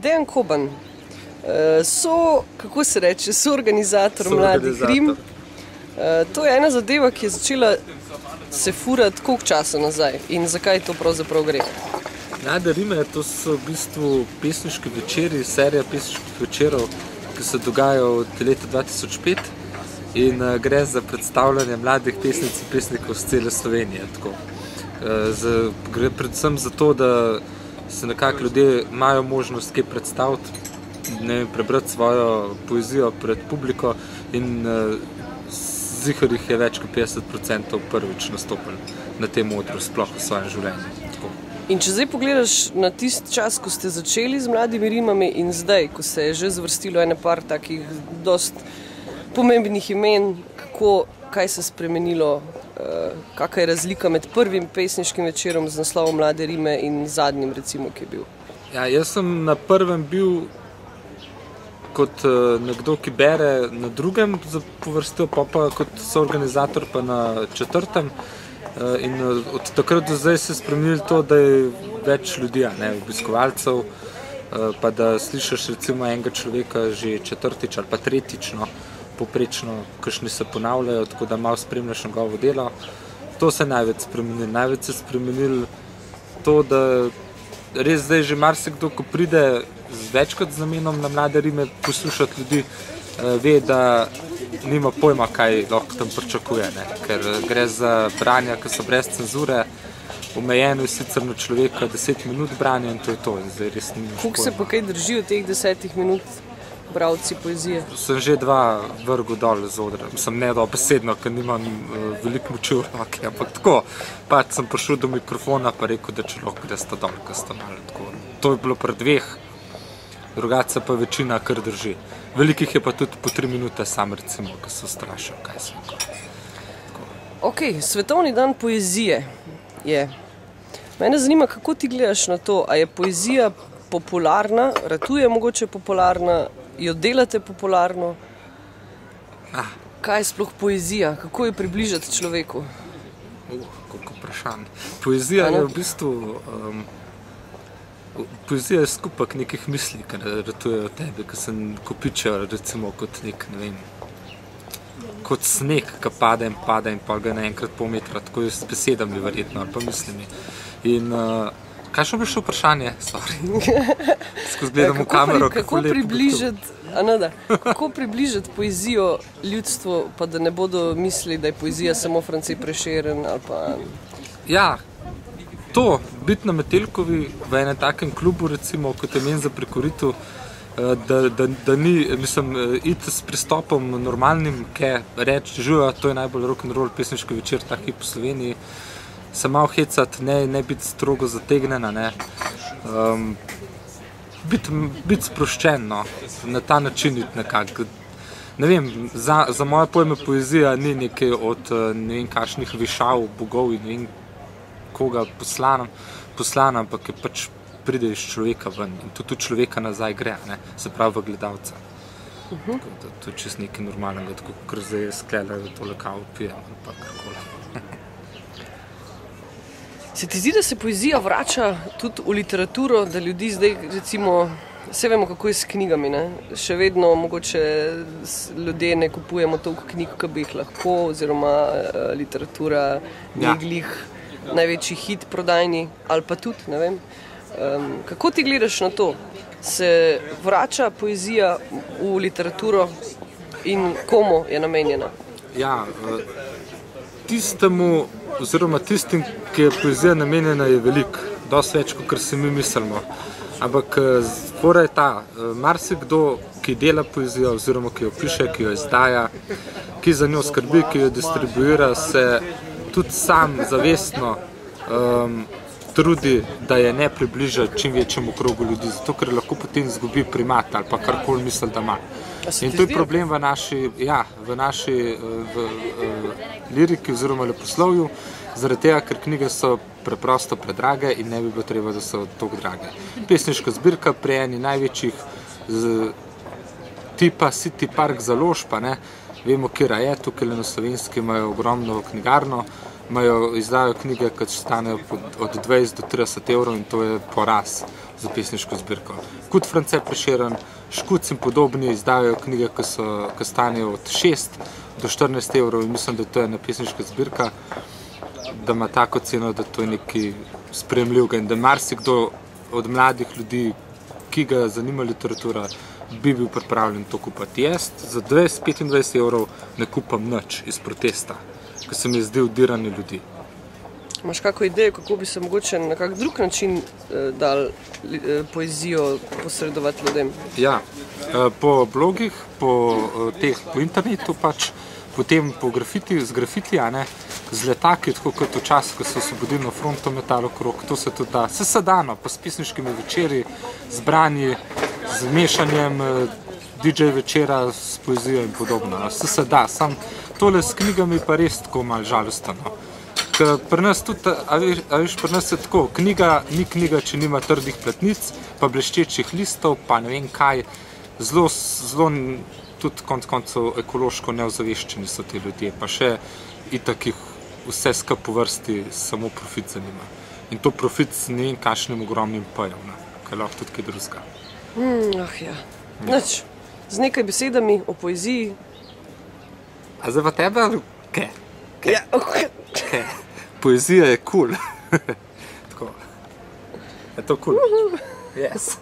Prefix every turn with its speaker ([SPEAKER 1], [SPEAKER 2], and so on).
[SPEAKER 1] Dejan Koban, kako se reče, soorganizator Mladih Rim. To je ena zadeva, ki je začela se furati koliko časa nazaj in zakaj to pravzaprav gre?
[SPEAKER 2] Mlade Rime, to so v bistvu pesniški večeri, serija pesniških večerov, ki se dogajajo od leta 2005 in gre za predstavljanje mladih pesnic in pesnikov z cele Slovenije. Gre predvsem za to, da se nekako ljudje imajo možnost kaj predstaviti, prebrati svojo poezijo pred publiko in zihar jih je več kot 50% prvič nastopili na tem odru sploh v svojem življenju.
[SPEAKER 1] In če zdaj pogledaš na tisti čas, ko ste začeli z Mladimi Rimami in zdaj, ko se je že zvrstilo ene par takih dost pomembnih imen, kaj se je spremenilo, kakšna je razlika med prvim pesniškim večerom z naslovom Mlade Rime in zadnjim, recimo, ki je bil?
[SPEAKER 2] Ja, jaz sem na prvem bil kot nekdo, ki bere, na drugem povrstjo, pa kot soorganizator pa na četrtem. In od takrat do zdaj se je spremenilo to, da je več ljudi, obiskovalcev, pa da slišiš recimo enega človeka že četrtič ali pa tretjič, poprečno, kakšni se ponavljajo, tako da malo spremljaš njegovo delo. To se je največ spremenilo. Največ se je spremenilo to, da res zdaj že marsikdo, ko pride večkrat z namenom na Mlade Rime poslušati ljudi, ve, da nima pojma, kaj lahko tam pričakuje, ker gre za branja, ki so brez cenzure, omejeno je sicer na človeka 10 minut branja in to je to.
[SPEAKER 1] Koliko se pa kaj držijo teh 10 minut bralci poezije?
[SPEAKER 2] Sem že dva vrgel dol z odra, sem nedobesedno, ker nimam veliko moči v roki, ampak tako, pač sem prišel do mikrofona pa rekel, da če lahko gresta dol, ker sta malo tako. To je bilo pri 2, drugače pa večina kar drži. Velikih je pa tudi po 3 minute sam, recimo, ko so strašil, kaj sem tako.
[SPEAKER 1] Ok, Svetovni dan poezije je. Mene zanima, kako ti gledaš na to, a je poezija popularna, ratuje mogoče popularna, jo delate popularno? Kaj je sploh poezija? Kako jo približati človeku?
[SPEAKER 2] Koliko vprašanj. Poezija je v bistvu... Poezija je skupek nekih misli, ki ratujejo tebe, ki se kopičajo recimo kot nek, ne vem, kot sneg, ki pade in pa ga naenkrat pol metra, tako je s besedami verjetno, ali pa mislimi. In kaj še bi še vprašanje? Skozi gledam v kamero, kako lepo.
[SPEAKER 1] Kako približati poezijo ljudstvu, pa da ne bodo mislili, da je poezija samo France Prešeren ali pa...
[SPEAKER 2] Ja, to, biti na Metelkovi v enem takem klubu, recimo, kot je Men za prekoritev, da ni, mislim, iti s pristopom normalnim, kaj reči, živa, to je najbolj rock'n'roll pesniški večer, taki po Sloveniji, se malo hecati, ne biti strogo zategnjena, biti sproščen, na ta način iti nekako. Ne vem, za moje pojme poezija ni nekaj od ne vem kakšnih višav, bogov in ne vem koga poslana, ampak je pač pride iz človeka ven in tudi človeka nazaj gre, se pravi v gledalca. To je čisto nekaj normalnega, tako kot zdaj je sklela, da tole kavo pijem ali pa karkoli.
[SPEAKER 1] Se ti zdi, da se poezija vrača tudi v literaturo, da ljudi zdaj, recimo, vse vemo, kako je s knjigami, še vedno mogoče ljudje ne kupujemo toliko knjig, ki bi jih lahko, oziroma literatura ni glih največji hit prodajni, ali pa tudi, ne vem. Kako ti gledaš na to? Se vrača poezija v literaturo in komu je namenjena?
[SPEAKER 2] Ja, tistemu, oziroma tistim, ki je poezija namenjena, je veliko, dosti več, kot se mi mislimo. Ampak fora je ta, marsikdo, ki dela poezijo, oziroma ki jo piše, ki jo izdaja, ki za njo skrbi, ki jo distribuira, se tudi sam zavestno trudi, da je ne približa čim večjemu krogu ljudi, zato ker lahko potem izgubi primat ali pa karkoli misli, da ima. In to je problem v naši liriki oziroma leposlovju, zaradi tega, ker knjige so preprosto predrage in ne bi bilo treba, da so toliko drage. Pesniška zbirka pri eni največjih tipa City Park založb, vemo, kjera je, tukaj na Slovenski imajo ogromno knjigarno, izdajo knjige, ki stanejo od 20 do 30 evrov in to je poraz za pesniško zbirko. Kot France Prešeren, Škuc in podobni izdajo knjige, ki stanejo od 6 do 14 evrov in mislim, da to je ena pesniška zbirka, da ima tako ceno, da to je nekaj sprejemljivega in da marsikdo od mladih ljudi, ki ga zanima literatura, bi bil pripravljen to kupati. Jaz za 20-25 evrov ne kupam nič iz protesta, ker se mi zdi udiranje ljudi.
[SPEAKER 1] Imaš kakšno idejo, kako bi se mogoče na kak drug način dal poezijo posredovati ljudem?
[SPEAKER 2] Ja, po blogih, po internetu pač, potem po z grafiti, z letaki, tako kot včasih, ko so Osvobodilno fronto metali okrog, to se tudi da. Se da, pa s pesniškimi večeri, zbrani, z mešanjem DJ večera s poezijo in podobno. Se da, sam tole s knjigami pa res tako malo žalostno. Ker pri nas tudi, pri nas je tako, knjiga ni knjiga, če nima trdih platnic, pa bleščečih listov, pa ne vem kaj, zelo tudi konec koncev ekološko neozaveščeni so ti ljudje, pa še itak jih vse skupaj po vrsti samo profit zanima. In to profit s ne vem kakšnim ogromnim pejem, kaj lahko tudi kaj drugega.
[SPEAKER 1] Ja. Nič, z nekaj besedami o poeziji.
[SPEAKER 2] A zdaj pa tebe ali kaj?
[SPEAKER 1] Ja,
[SPEAKER 2] Poezija je kul. Tako. Je to kul? Yes.